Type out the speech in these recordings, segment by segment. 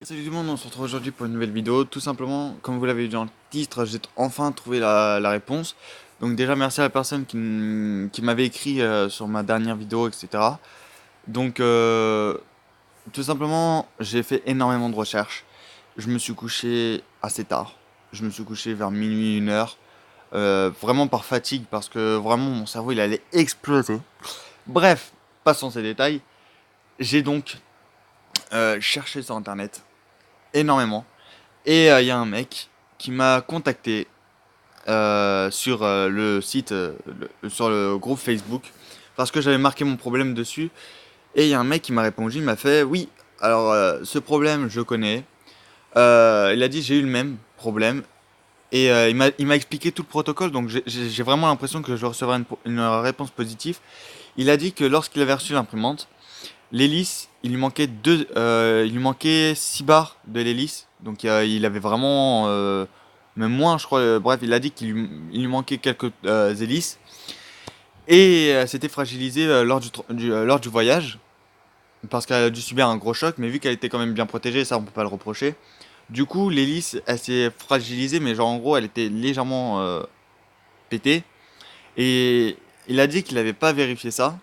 Salut tout le monde, on se retrouve aujourd'hui pour une nouvelle vidéo. Tout simplement, comme vous l'avez vu dans le titre, j'ai enfin trouvé la réponse. Donc déjà, merci à la personne qui m'avait écrit sur ma dernière vidéo, etc. Donc, tout simplement, j'ai fait énormément de recherches. Je me suis couché assez tard. Je me suis couché vers minuit, 1 heure. Vraiment par fatigue, parce que vraiment mon cerveau il allait exploser. Bref, passons ces détails. J'ai donc cherché sur internet énormément. Et il y a un mec qui m'a contacté sur le site, sur le groupe Facebook, parce que j'avais marqué mon problème dessus. Et il y a un mec qui m'a répondu, il m'a fait, oui, alors ce problème je connais. Il a dit, j'ai eu le même problème. Et il m'a expliqué tout le protocole, donc j'ai vraiment l'impression que je recevrai une réponse positive. Il a dit que lorsqu'il avait reçu l'imprimante, l'hélice, il lui manquait 6 barres de l'hélice. Donc il avait vraiment, même moins, je crois. Bref, il a dit qu'il lui manquait quelques hélices. Et c'était fragilisé lors du voyage. Parce qu'elle a dû subir un gros choc. Mais vu qu'elle était quand même bien protégée, ça on peut pas le reprocher. Du coup, l'hélice, elle s'est fragilisée. Mais genre en gros, elle était légèrement pétée. Et il a dit qu'il n'avait pas vérifié ça.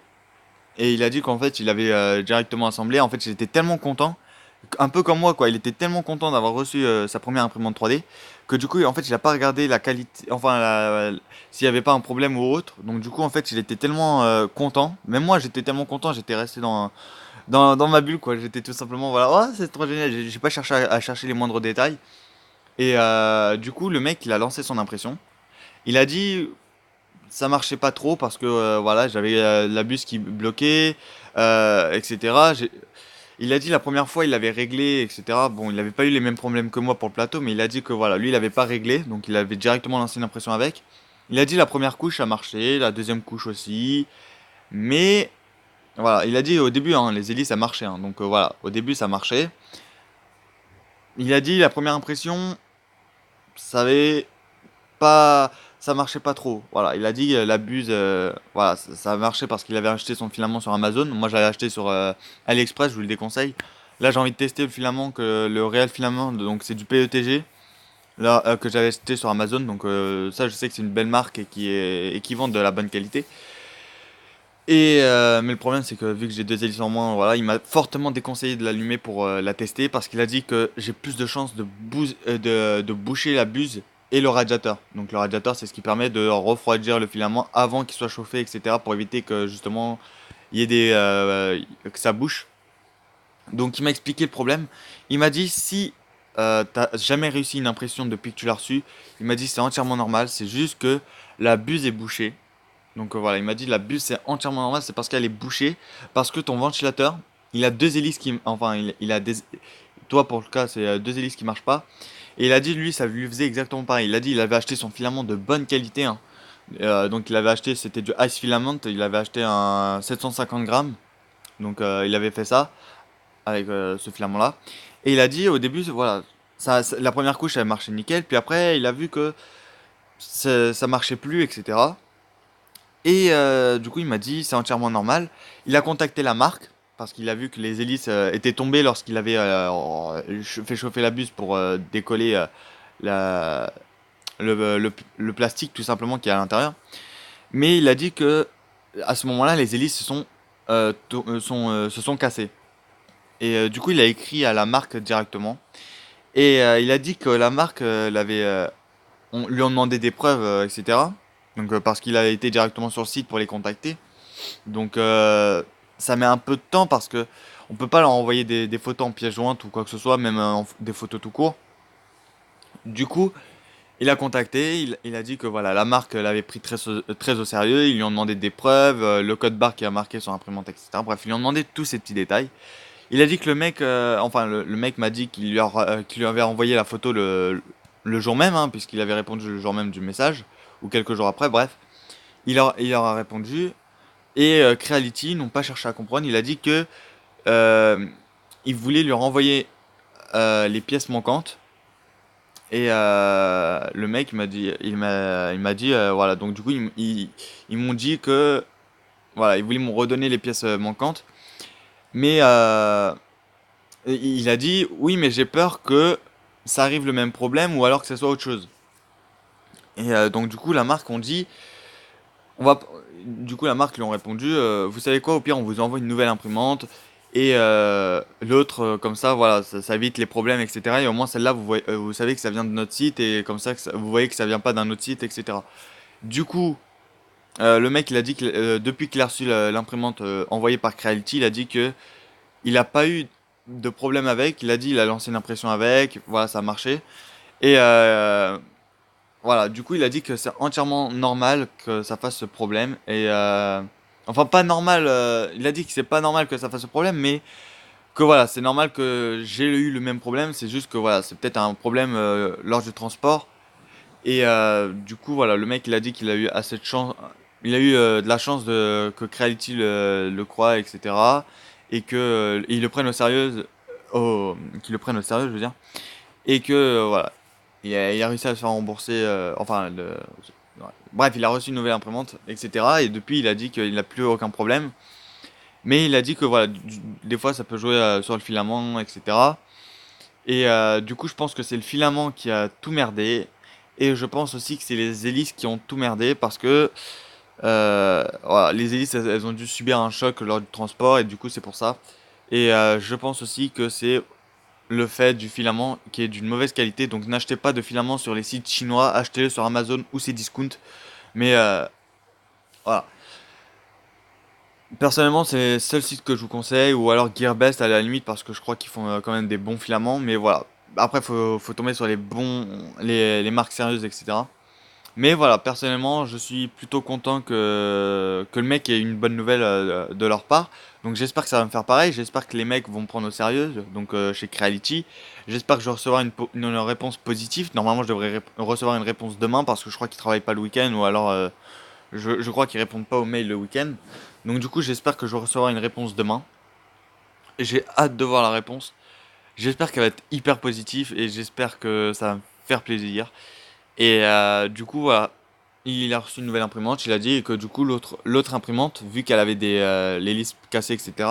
Et il a dit qu'en fait, il avait directement assemblé. En fait, j'étais tellement content, un peu comme moi, quoi. Il était tellement content d'avoir reçu sa première imprimante 3D que du coup, en fait, il a pas regardé la qualité, enfin, s'il y avait pas un problème ou autre. Donc, du coup, en fait, il était tellement content. Même moi, j'étais tellement content, j'étais resté dans ma bulle, quoi. J'étais tout simplement, voilà, oh, c'est trop génial. J'ai pas cherché à chercher les moindres détails. Et du coup, le mec, il a lancé son impression. Il a dit, ça marchait pas trop parce que voilà, j'avais la bus qui bloquait, etc. Il a dit la première fois il avait réglé, etc. Bon, il n'avait pas eu les mêmes problèmes que moi pour le plateau, mais il a dit que voilà, lui il avait pas réglé, donc il avait directement lancé une impression avec. Il a dit la première couche a marché, la deuxième couche aussi, mais voilà, il a dit au début hein, les hélices ça marchait, hein, donc voilà, au début ça marchait. Il a dit la première impression, ça avait pas, ça marchait pas trop. Voilà, il a dit la buse, voilà, ça marchait parce qu'il avait acheté son filament sur Amazon. Moi, j'avais acheté sur AliExpress, je vous le déconseille. Là, j'ai envie de tester le filament que le réel filament, donc c'est du PETG, là que j'avais acheté sur Amazon. Donc ça, je sais que c'est une belle marque et qui vend de la bonne qualité. Et mais le problème, c'est que vu que j'ai deux hélices en moins, voilà, il m'a fortement déconseillé de l'allumer pour la tester parce qu'il a dit que j'ai plus de chances de boucher la buse et le radiateur. Donc le radiateur, c'est ce qui permet de refroidir le filament avant qu'il soit chauffé, etc. pour éviter que justement il y ait que ça bouche. Donc il m'a expliqué le problème. Il m'a dit si t'as jamais réussi une impression depuis que tu l'as reçu, il m'a dit c'est entièrement normal, c'est juste que la buse est bouchée. Donc voilà, il m'a dit la buse c'est entièrement normal, c'est parce qu'elle est bouchée, parce que ton ventilateur, il a deux hélices qui, enfin il a des, toi pour le cas c'est deux hélices qui marchent pas. Et il a dit lui ça lui faisait exactement pareil. Il a dit il avait acheté son filament de bonne qualité, hein. Donc il avait acheté, c'était du Ice Filament, il avait acheté un 750 grammes. Donc il avait fait ça avec ce filament là. Et il a dit au début voilà, la première couche elle marchait nickel, puis après il a vu que ça marchait plus, etc. Et du coup, il m'a dit c'est entièrement normal. Il a contacté la marque parce qu'il a vu que les hélices étaient tombées lorsqu'il avait fait chauffer la buse pour décoller la, le plastique tout simplement qui est à l'intérieur. Mais il a dit que à ce moment-là, les hélices se sont cassées. Et du coup, il a écrit à la marque directement. Et il a dit que la marque on lui a demandé des preuves, etc. Donc parce qu'il a été directement sur le site pour les contacter. Donc ça met un peu de temps parce que on peut pas leur envoyer des photos en pièce jointe ou quoi que ce soit, même des photos tout court. Du coup, il a contacté, il a dit que voilà, la marque l'avait pris très au sérieux, ils lui ont demandé des preuves, le code barre qui a marqué sur l'imprimante, etc. Bref, ils lui ont demandé tous ces petits détails. Il a dit que le mec, enfin le mec m'a dit qu'il lui avait envoyé la photo le jour même, hein, puisqu'il avait répondu le jour même du message, ou quelques jours après, bref. Il leur a répondu, et Creality n'ont pas cherché à comprendre. Il a dit que euh, il voulait lui renvoyer les pièces manquantes. Et le mec il m'a dit, voilà. Donc du coup, ils m'ont dit que, voilà, ils voulaient me redonner les pièces manquantes. Mais Et il a dit, oui, mais j'ai peur que ça arrive le même problème ou alors que ça soit autre chose. Et donc du coup, la marque ont dit, on va, du coup, la marque lui ont répondu, vous savez quoi, au pire, on vous envoie une nouvelle imprimante. Et l'autre, comme ça, voilà, ça évite les problèmes, etc. Et au moins, celle-là, vous savez que ça vient de notre site et comme ça, vous voyez que ça vient pas d'un autre site, etc. Du coup, le mec, il a dit que depuis qu'il a reçu l'imprimante envoyée par Creality, il a dit que il a pas eu de problème avec. Il a dit, il a lancé une impression avec, voilà, ça a marché. Et voilà, du coup, il a dit que c'est entièrement normal que ça fasse ce problème. Et enfin, pas normal. Il a dit que c'est pas normal que ça fasse ce problème, mais que voilà, c'est normal que j'ai eu le même problème. C'est juste que voilà, c'est peut-être un problème lors du transport. Et du coup, voilà, le mec, il a dit qu'il a eu assez de chance. Il a eu de la chance que Creality le croit, etc. Et que ils le prennent au sérieux. Qu'ils le prennent au sérieux, je veux dire. Et que voilà, il a réussi à se faire rembourser. Ouais. Bref, il a reçu une nouvelle imprimante, etc. Et depuis, il a dit qu'il n'a plus aucun problème. Mais il a dit que voilà, des fois, ça peut jouer sur le filament, etc. Et du coup, je pense que c'est le filament qui a tout merdé. Et je pense aussi que c'est les hélices qui ont tout merdé parce que voilà, les hélices, elles ont dû subir un choc lors du transport et du coup, c'est pour ça. Et je pense aussi que c'est le fait du filament qui est d'une mauvaise qualité. Donc n'achetez pas de filament sur les sites chinois, achetez-le sur Amazon ou Cdiscount. Mais voilà. Personnellement, c'est le seul site que je vous conseille, ou alors Gearbest à la limite, parce que je crois qu'ils font quand même des bons filaments. Mais voilà. Après, faut tomber sur les marques sérieuses, etc. Mais voilà, personnellement, je suis plutôt content que le mec ait une bonne nouvelle de leur part. Donc j'espère que ça va me faire pareil. J'espère que les mecs vont me prendre au sérieux. Donc chez Creality. J'espère que je vais recevoir une réponse positive. Normalement, je devrais recevoir une réponse demain parce que je crois qu'ils travaillent pas le week-end ou alors je crois qu'ils répondent pas aux mails le week-end. Donc du coup, j'espère que je vais recevoir une réponse demain. Et j'ai hâte de voir la réponse. J'espère qu'elle va être hyper positive et j'espère que ça va me faire plaisir. Et du coup, voilà, il a reçu une nouvelle imprimante. Il a dit que du coup, l'autre imprimante, vu qu'elle avait l'hélice cassée, etc.,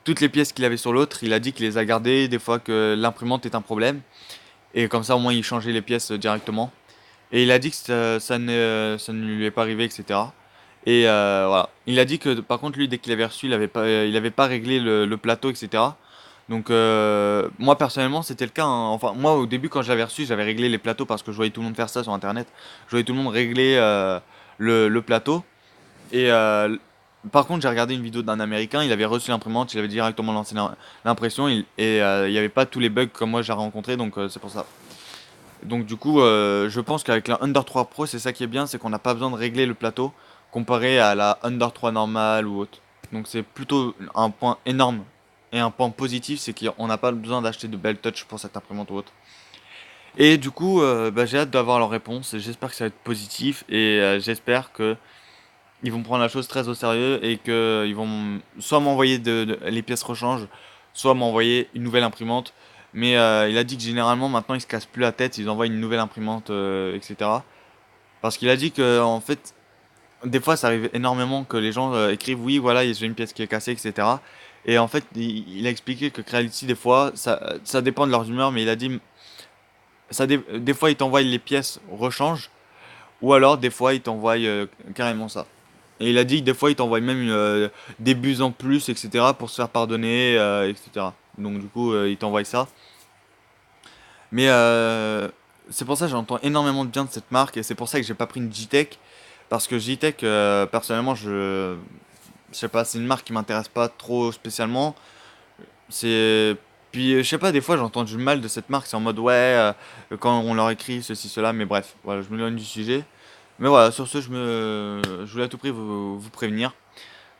toutes les pièces qu'il avait sur l'autre, il a dit qu'il les a gardées des fois que l'imprimante est un problème. Et comme ça, au moins, il changeait les pièces directement. Et il a dit que ça ne lui est pas arrivé, etc. Et voilà. Il a dit que par contre, lui, dès qu'il avait reçu, il avait pas réglé le plateau, etc. Donc, moi personnellement, c'était le cas, hein. Enfin, moi au début, quand je l'avais reçu, j'avais réglé les plateaux parce que je voyais tout le monde faire ça sur internet. Je voyais tout le monde régler le plateau. Et par contre, j'ai regardé une vidéo d'un américain, il avait reçu l'imprimante, il avait directement lancé l'impression et il n'y avait pas tous les bugs comme moi j'ai rencontré, donc c'est pour ça. Donc du coup, je pense qu'avec la Under 3 Pro, c'est ça qui est bien, c'est qu'on n'a pas besoin de régler le plateau comparé à la Under 3 normale ou autre. Donc c'est plutôt un point énorme. Et un point positif, c'est qu'on n'a pas besoin d'acheter de belles touch pour cette imprimante ou autre. Et du coup, bah, j'ai hâte d'avoir leur réponse. Et j'espère que ça va être positif. Et j'espère que ils vont prendre la chose très au sérieux et que ils vont soit m'envoyer les pièces rechange, soit m'envoyer une nouvelle imprimante. Mais il a dit que généralement maintenant ils se cassent plus la tête, ils envoient une nouvelle imprimante, etc. Parce qu'il a dit que en fait, des fois ça arrive énormément que les gens écrivent oui voilà j'ai une pièce qui est cassée, etc. Et en fait il a expliqué que Creality des fois ça dépend de leur humeur, mais il a dit des fois ils t'envoient les pièces rechange ou alors des fois ils t'envoient carrément ça. Et il a dit que des fois, il t'envoie même des buts en plus, etc. pour se faire pardonner, etc. Donc du coup, il t'envoie ça. Mais c'est pour ça que j'entends énormément de bien de cette marque et c'est pour ça que j'ai pas pris une JTech. Parce que JTech, personnellement, je sais pas, c'est une marque qui m'intéresse pas trop spécialement. C'est puis je sais pas, des fois j'entends du mal de cette marque, c'est en mode ouais, quand on leur écrit ceci, cela, mais bref, voilà, je me éloigne du sujet. Mais voilà, sur ce, je voulais à tout prix vous prévenir.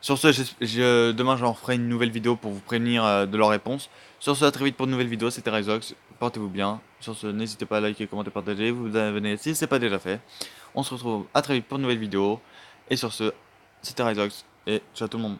Sur ce, demain j'en ferai une nouvelle vidéo pour vous prévenir de leur réponse. Sur ce, à très vite pour une nouvelle vidéo, c'était Ryzox, portez-vous bien. Sur ce, n'hésitez pas à liker, commenter, partager, vous abonner si ce n'est pas déjà fait. On se retrouve à très vite pour une nouvelle vidéo. Et sur ce, c'était Ryzox, et ciao tout le monde.